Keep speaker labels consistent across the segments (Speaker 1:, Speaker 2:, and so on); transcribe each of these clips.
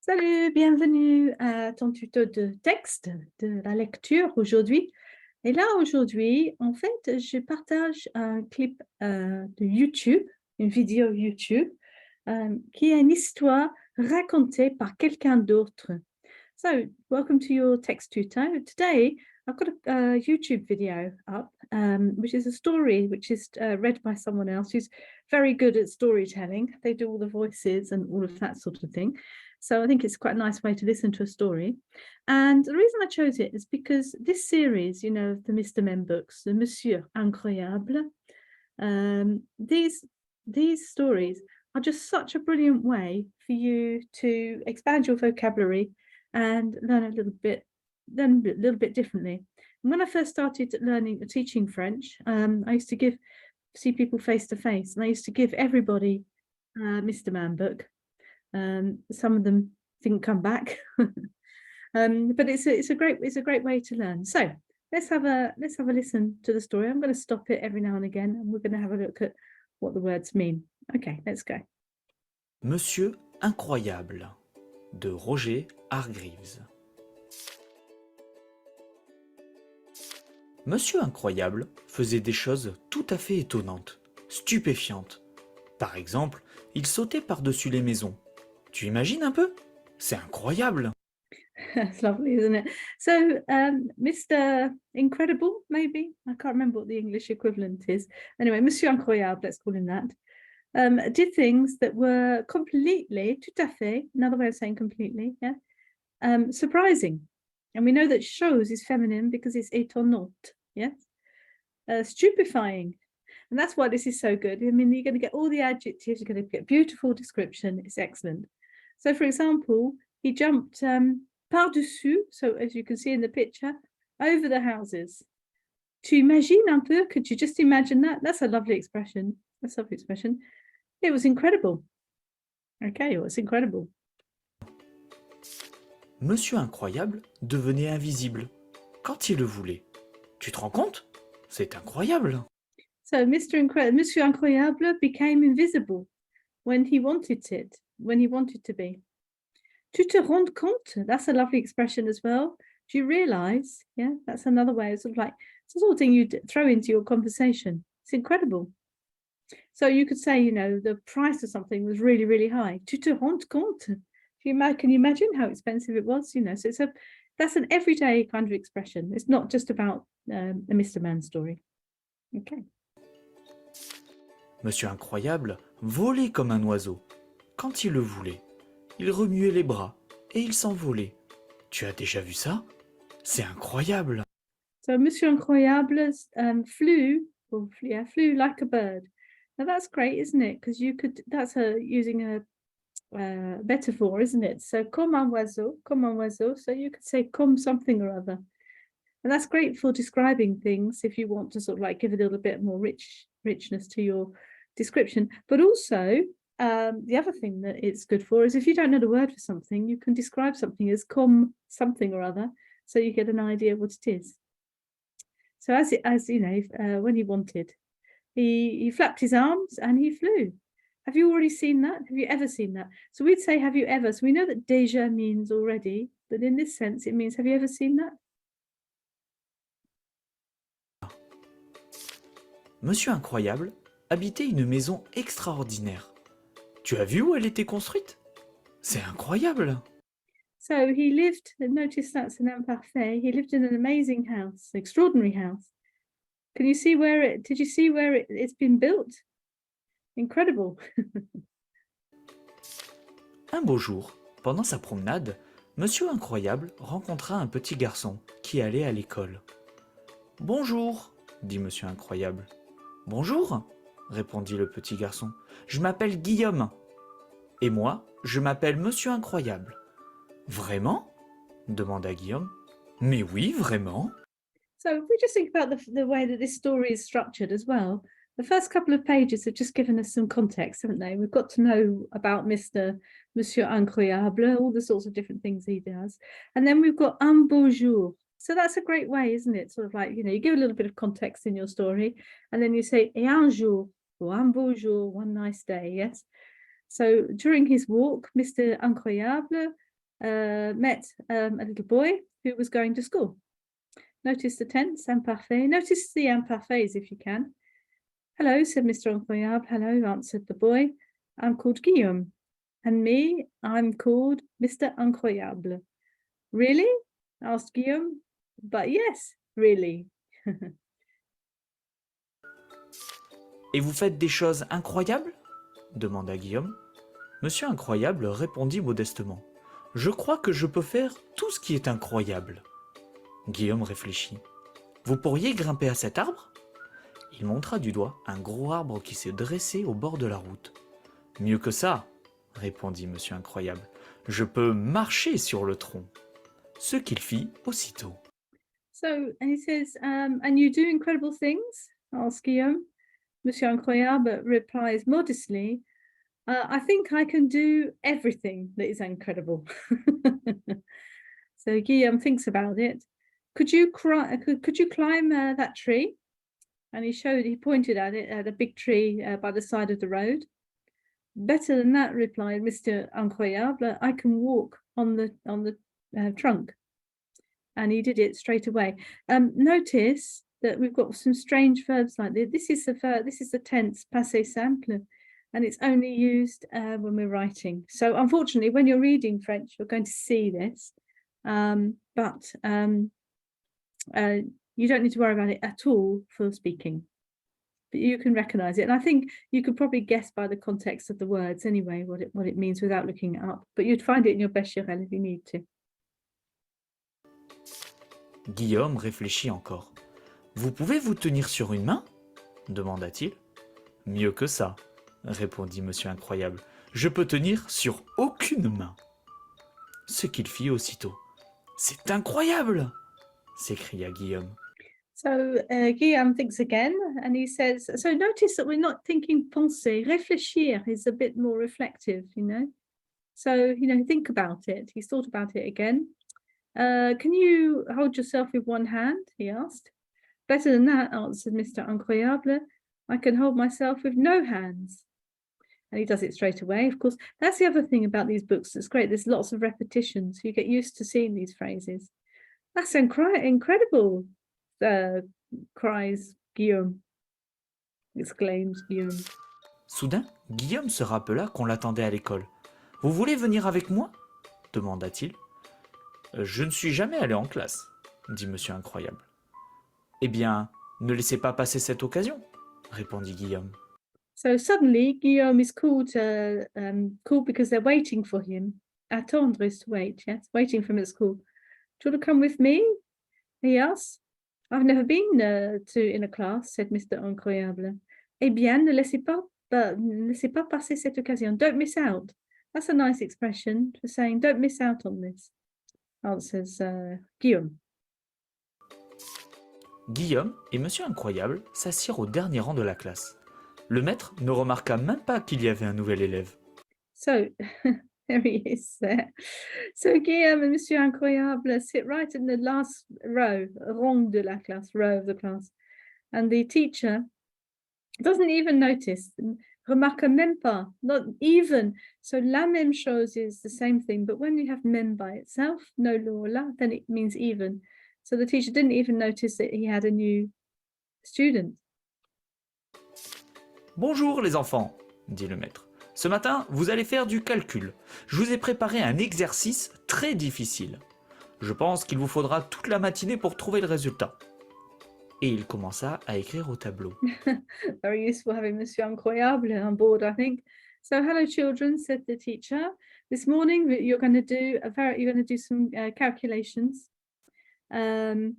Speaker 1: Salut, bienvenue à ton tuto de texte, de la lecture aujourd'hui. Et là, aujourd'hui, en fait, je partage un clip de YouTube, une vidéo YouTube, qui est une histoire racontée par quelqu'un d'autre. So, welcome to your text tutor. Today, I've got a YouTube video up, which is a story which is read by someone else who's very good at storytelling. They do all the voices and all of that sort of thing. So I think it's quite a nice way to listen to a story. And the reason I chose it is because this series, the Mr. Men books, the Monsieur Incroyable, these stories are just such a brilliant way for you to expand your vocabulary and learn a little bit differently. And when I first started teaching French, I used to see people face to face, and I used to give everybody Mr. Man book. Some of them didn't come back, but it's a great way to learn. So let's have a listen to the story. I'm going to stop it every now and again, and we're going to have a look at what the words mean. Okay, let's go.
Speaker 2: Monsieur Incroyable de Roger Hargreaves. Monsieur Incroyable faisait des choses tout à fait étonnantes, stupéfiantes. Par exemple, il sautait par-dessus les maisons. Tu imagines un peu? C'est incroyable!
Speaker 1: That's lovely, isn't it? So, Mr. Incredible, maybe? I can't remember what the English equivalent is. Anyway, Monsieur Incroyable, let's call him that. Did things that were completely, tout à fait, another way of saying completely, yeah, surprising. And we know that chose is feminine because it's étonnant, yes? Stupefying. And that's why this is so good. I mean, you're going to get all the adjectives, you're going to get beautiful description, it's excellent. So, for example, he jumped par-dessus, so as you can see in the picture, over the houses. Tu imagines un peu? Could you just imagine that? That's a lovely expression. That's a lovely expression. It was incredible. Okay, it was incredible.
Speaker 2: Monsieur Incroyable devenait invisible quand il le voulait. Tu te rends compte? C'est incroyable!
Speaker 1: So Monsieur Incroyable became invisible when he wanted to be. Tu te rends compte? That's a lovely expression as well. Do you realize? Yeah, that's another way of sort of like, it's the sort of thing you throw into your conversation. It's incredible. So you could say, the price of something was really, really high. Tu te rends compte? Can you imagine how expensive it was? So that's an everyday kind of expression. It's not just about a Mr. Man story. Okay.
Speaker 2: Monsieur Incroyable volait comme un oiseau. Quand il le voulait, il remuait les bras et il s'envolait. Tu as déjà vu ça? C'est incroyable!
Speaker 1: So Monsieur Incroyable flew like a bird. Now that's great, isn't it? Because that's using a metaphor, isn't it? So comme un oiseau. So you could say comme something or other. And that's great for describing things if you want to sort of like give a little bit more richness to your description. But also, the other thing that it's good for is if you don't know the word for something, you can describe something as comme something or other, so you get an idea of what it is. So when he wanted, he flapped his arms and he flew. Have you already seen that? Have you ever seen that? So we'd say, have you ever? So we know that déjà means already, but in this sense, it means, have you ever seen that?
Speaker 2: Monsieur Incroyable habitait une maison extraordinaire. Tu as vu où elle était construite? C'est incroyable!
Speaker 1: So he lived, notice that's an imparfait, he lived in an amazing house, an extraordinary house. Did you see where it's been built? Incredible.
Speaker 2: Un beau jour, pendant sa promenade, Monsieur Incroyable rencontra un petit garçon qui allait à l'école. « Bonjour, dit Monsieur Incroyable. « Bonjour, répondit le petit garçon. Je m'appelle Guillaume. Et moi, je m'appelle Monsieur Incroyable. Vraiment? Demanda Guillaume. Mais oui, vraiment.
Speaker 1: So if we just think about the way that this story is structured as well, the first couple of pages have just given us some context, haven't they? We've got to know about Monsieur Incroyable, all the sorts of different things he does. And then we've got un beau jour. So that's a great way, isn't it? Sort of like, you give a little bit of context in your story, and then you say, et un jour, or un beau jour, one nice day, yes? So during his walk, Mr. Incroyable met a little boy who was going to school. Notice the tense, imparfait. Notice the imparfaits if you can. Hello, said Mr. Incroyable. Hello, answered the boy. I'm called Guillaume. And me, I'm called Mr. Incroyable. Really? Asked Guillaume. But yes, really.
Speaker 2: Et vous faites des choses incroyables demanda Guillaume. Monsieur Incroyable répondit modestement. Je crois que je peux faire tout ce qui est incroyable. Guillaume réfléchit. Vous pourriez grimper à cet arbre? Il montra du doigt un gros arbre qui se dressait au bord de la route. Mieux que ça, répondit Monsieur Incroyable. Je peux marcher sur le tronc. Ce qu'il fit aussitôt.
Speaker 1: So, and he says, and you do incredible things? Asked Guillaume. Monsieur Incroyable replies modestly, I think I can do everything that is incredible. So Guillaume thinks about it. Could you climb that tree? And he pointed at it, at a big tree by the side of the road. Better than that, replied Mr. Incroyable. I can walk on the trunk. And he did it straight away. Notice that we've got some strange verbs like this. This is the tense passé simple, and it's only used when we're writing. So unfortunately, when you're reading French, you're going to see this, but you don't need to worry about it at all for speaking. But you can recognize it, and I think you could probably guess by the context of the words anyway what it means without looking it up. But you'd find it in your Bécherel if you need to.
Speaker 2: Guillaume réfléchit encore. Vous pouvez vous tenir sur une main? Demanda-t-il. Mieux que ça, répondit Monsieur Incroyable. Je peux tenir sur aucune main. Ce qu'il fit aussitôt. C'est incroyable! S'écria Guillaume.
Speaker 1: So Guillaume thinks again, and he says, so notice that we're not thinking penser. Réfléchir is a bit more reflective, So, think about it. He's thought about it again. Can you hold yourself with one hand? He asked. Better than that, answered Mr. Incroyable. I can hold myself with no hands. And he does it straight away. Of course, that's the other thing about these books that's great. There's lots of repetitions. You get used to seeing these phrases. That's incredible, cries Guillaume. Exclaims Guillaume.
Speaker 2: Soudain, Guillaume se rappela qu'on l'attendait à l'école. « Vous voulez venir avec moi ?» demanda-t-il. « Je ne suis jamais allé en classe, » dit Monsieur Incroyable. « Eh bien, ne laissez pas passer cette occasion, » répondit Guillaume.
Speaker 1: So suddenly, Guillaume is called because they're waiting for him. Attendre is to wait, yes, waiting for him at school. Do you want to come with me? He asked. I've never been in a class, said Mr. Incroyable. Eh bien, ne laissez pas passer cette occasion. Don't miss out. That's a nice expression for saying don't miss out on this, answers Guillaume.
Speaker 2: Guillaume et Monsieur Incroyable s'assirent au dernier rang de la classe. Le maître ne remarqua même pas qu'il y avait un nouvel élève.
Speaker 1: So, there he is there. So Guillaume and Monsieur Incroyable sit right in the last row, rang de la classe, row of the class. And the teacher doesn't even notice, remarque même pas, not even. So la même chose is the same thing, but when you have même by itself, no law la, then it means even. So the teacher didn't even notice that he had a new student.
Speaker 2: Bonjour les enfants, dit le maître. Ce matin, vous allez faire du calcul. Je vous ai préparé un exercice très difficile. Je pense qu'il vous faudra toute la matinée pour trouver le résultat. Et il commença à écrire au tableau.
Speaker 1: Very useful having Monsieur Incroyable on board, I think. So, hello, children, said the teacher. This morning you're going to do some calculations, and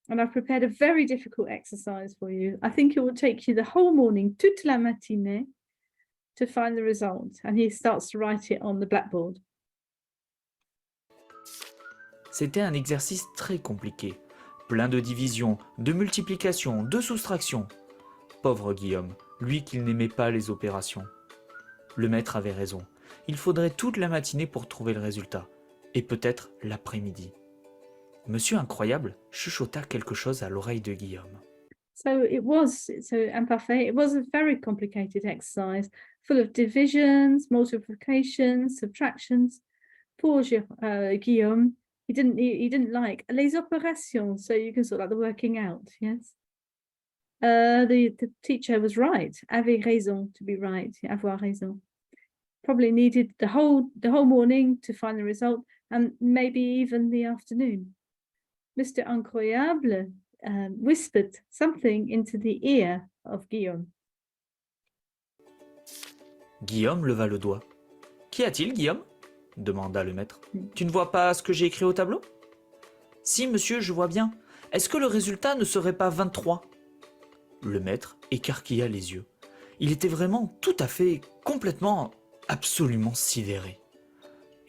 Speaker 1: I've prepared a very difficult exercise for you. I think it will take you the whole morning, toute la matinée, to find the result. And he starts to write it on the blackboard.
Speaker 2: C'était un exercice très compliqué, plein de division, de multiplication, de soustraction. Pauvre Guillaume, lui qui n'aimait pas les opérations. Le maître avait raison, il faudrait toute la matinée pour trouver le résultat, et peut-être l'après-midi. Monsieur Incroyable chuchota quelque chose à l'oreille de Guillaume.
Speaker 1: So imparfait, it was a very complicated exercise, full of divisions, multiplications, subtractions. poor Guillaume, he didn't like les opérations, so you can sort of like the working out, yes. The teacher was right, avait raison, to be right, avoir raison. Probably needed the whole morning to find the result, and maybe even the afternoon. Mr. Incroyable whispered something into the ear of Guillaume.
Speaker 2: Guillaume leva le doigt. Qu'y a-t-il, Guillaume? Demanda le maître.
Speaker 1: Mm.
Speaker 2: Tu ne vois pas ce que j'ai écrit au tableau? Si, monsieur, je vois bien. Est-ce que le résultat ne serait pas 23? Le maître écarquilla les yeux. Il était vraiment tout à fait, complètement, absolument sidéré.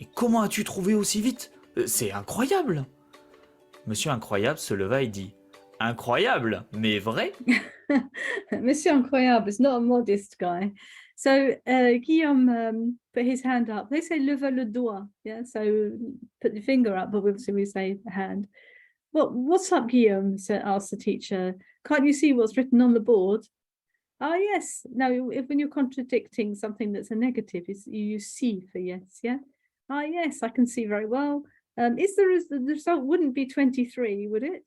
Speaker 2: Et comment as-tu trouvé aussi vite? C'est incroyable! Monsieur Incroyable se leva et dit: Incroyable, mais vrai?
Speaker 1: Monsieur Incroyable is not a modest guy. So Guillaume put his hand up. They say leva le doigt, yeah. So put the finger up, but obviously we say hand. What's up, Guillaume? Asked the teacher. Can't you see what's written on the board? Oh yes. No, when you're contradicting something that's a negative, you use see for yes, yeah. Ah yes, I can see very well. Is the result wouldn't be 23, would it?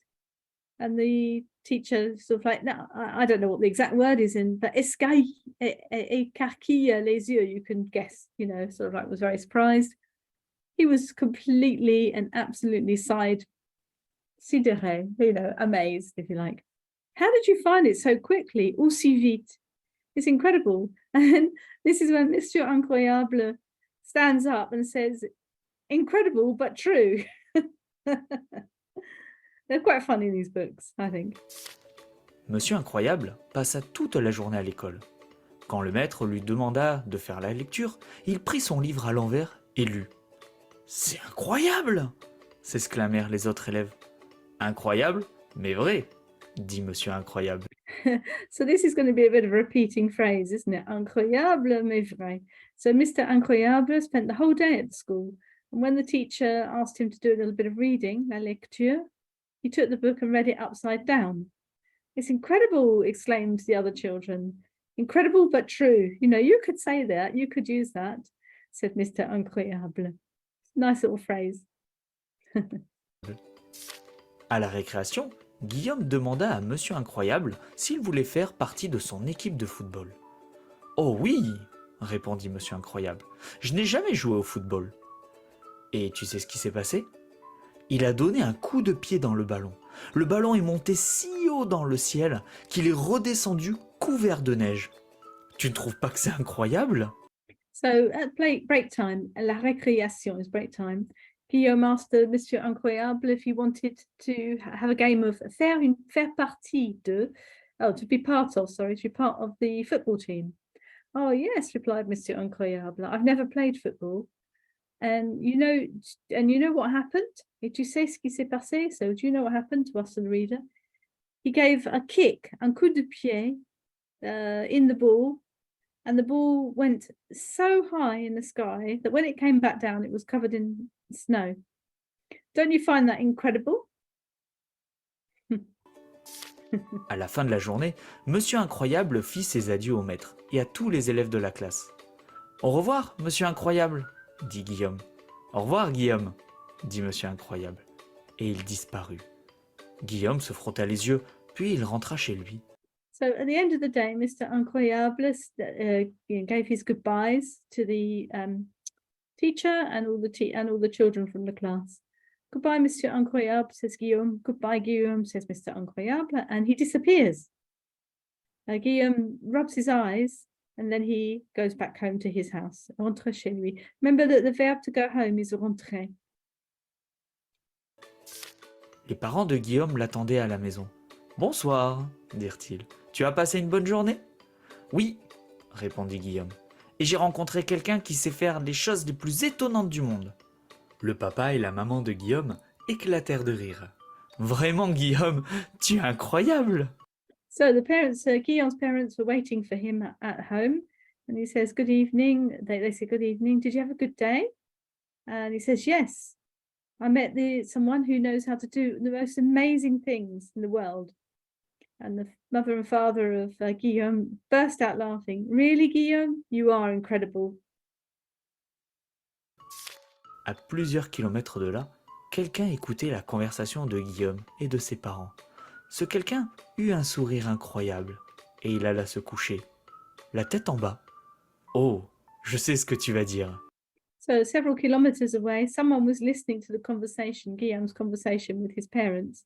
Speaker 1: And the teacher sort of like, no, I don't know what the exact word is in, but écarquille les yeux, you can guess, you know, sort of like was very surprised. He was completely and absolutely sidéré, you know, amazed, if you like. How did you find it so quickly, aussi vite? It's incredible. And this is when Monsieur Incroyable stands up and says, incredible, but true. They're quite funny, these books, I think.
Speaker 2: Monsieur Incroyable passa toute la journée à l'école. Quand le maître lui demanda de faire la lecture, il prit son livre à l'envers et lut. « C'est incroyable !» s'exclamèrent les autres élèves. « Incroyable, mais vrai !» dit Monsieur Incroyable.
Speaker 1: So this is going to be a bit of a repeating phrase, isn't it? Incroyable, mais vrai. So Mr. Incroyable spent the whole day at the school. And when the teacher asked him to do a little bit of reading, la lecture, he took the book and read it upside down. It's incredible, exclaimed the other children. Incredible, but true. You know, you could say that, you could use that, said Mr. Incroyable. Nice little phrase.
Speaker 2: À la récréation, Guillaume demanda à Monsieur Incroyable s'il voulait faire partie de son équipe de football. « Oh oui !» répondit Monsieur Incroyable. « Je n'ai jamais joué au football. » Et tu sais ce qui s'est passé? Il a donné un coup de pied dans le ballon. Le ballon est monté si haut dans le ciel qu'il est redescendu couvert de neige. Tu ne trouves pas que c'est incroyable?
Speaker 1: So at break time, la récréation is break time. Guillaume asked Monsieur Incroyable if he wanted to have a game of faire partie de, to be part of the football team. Oh yes, replied Monsieur Incroyable. I've never played football. And you know what happened? Et tu sais ce qui s'est passé? So do you know what happened to us, the reader? He gave a kick, un coup de pied, in the ball, and the ball went so high in the sky that when it came back down, it was covered in snow. Don't you find that incredible?
Speaker 2: À la fin de la journée, Monsieur Incroyable fit ses adieux au maître et à tous les élèves de la classe. « Au revoir, Monsieur Incroyable !» dit Guillaume. « Au revoir, Guillaume !» dit Monsieur Incroyable. Et il disparut. Guillaume se frotta les yeux, puis il rentra chez lui.
Speaker 1: So at the end of the day, Mr. Incroyable gave his goodbyes to the teacher and all the children from the class. Goodbye, Monsieur Incroyable, says Guillaume. Goodbye, Guillaume, says Mr. Incroyable, and he disappears. Guillaume rubs his eyes and then he goes back home to his house. Rentre chez lui. Remember that the verb to go home is rentrer.
Speaker 2: Les parents de Guillaume l'attendaient à la maison. « Bonsoir, dirent-ils. Tu as passé une bonne journée ?»« Oui, répondit Guillaume. Et j'ai rencontré quelqu'un qui sait faire les choses les plus étonnantes du monde. » Le papa et la maman de Guillaume éclatèrent de rire. « Vraiment, Guillaume, tu es incroyable !»
Speaker 1: So the parents, Guillaume's parents were waiting for him at home. And he says, good evening. They say, good evening. Did you have a good day? And he says, yes. I met someone who knows how to do the most amazing things in the world. And the mother and father of Guillaume burst out laughing. Really, Guillaume? You are incredible.
Speaker 2: À plusieurs kilomètres de là, quelqu'un écoutait la conversation de Guillaume et de ses parents. Ce quelqu'un eut un sourire incroyable et il alla se coucher, la tête en bas. Oh, je sais ce que tu vas dire.
Speaker 1: So several kilometers away, someone was listening to the conversation, Guillaume's conversation with his parents.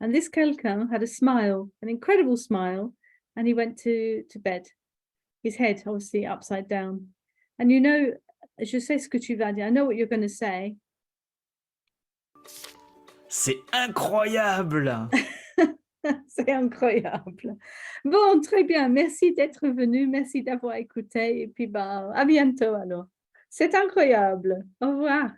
Speaker 1: And this quelqu'un had a smile, an incredible smile, and he went to bed, his head obviously upside down. And you know, je sais ce que tu vas dire. I know what you're going to say.
Speaker 2: C'est incroyable!
Speaker 1: C'est incroyable. Bon, très bien. Merci d'être venu. Merci d'avoir écouté. Et puis, ben, à bientôt alors. C'est incroyable. Au revoir.